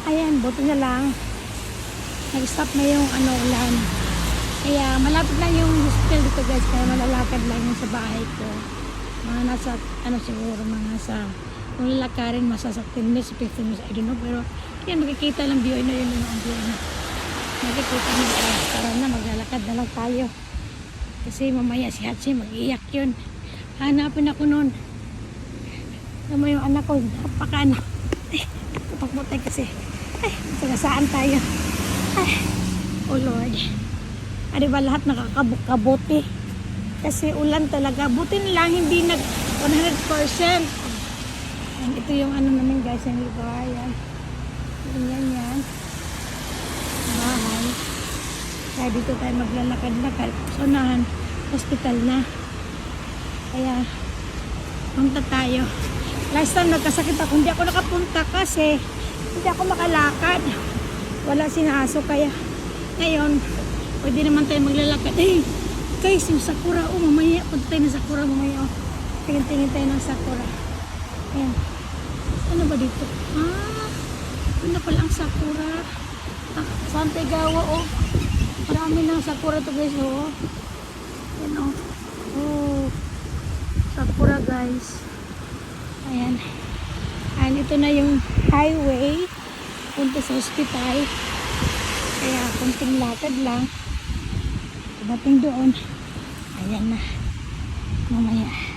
Ayan, buti na lang. Nag-stop na yung ulan. Kaya malapit lang yung hospital dito guys. Kaya malalakad lang yung sa bahay ko. Mga nasa, siguro, mga sa, kung lalakarin, masa 10 minutes, 15 minutes, I don't know. Pero, yan, makikita lang view na yun ang view na. Makikita nyo, tara na, maglalakad na lang tayo. Kasi mamaya si Hatsi mag-iyak yun. Hanapin ako nun. Alam mo yung anak ko, napaka-anak. Ay, kapag-butay kasi. Ay, sagasaan tayo. Ay, oh Lord. Ano ba lahat nakakabuti? Kasi ulan talaga. Buti na lang, hindi nag 100%. And ito yung namin guys, yung lugar. Yan. Yan. Bahay. Kaya dito tayo maglalakad-lakad. So, unahan, hospital na. Kaya, punta tayo. Last time nagkasakit ako, hindi ako nakapunta kasi hindi ako makalakad. Wala sinaso kaya ngayon, pwede naman tayo maglalakad. Eh, guys, yung sakura, mamaya, punta tayo ng sakura mamaya. Tingin-tingin tayo ng sakura. Ayan. Ano ba dito? Ano pala ang sakura? Santigawa, marami ng sakura to guys, Ayan, sakura guys. Ayan. And ito na yung highway punta sa hospital. Kaya kunting lakad lang. Dating doon. Ayan na. Mamaya.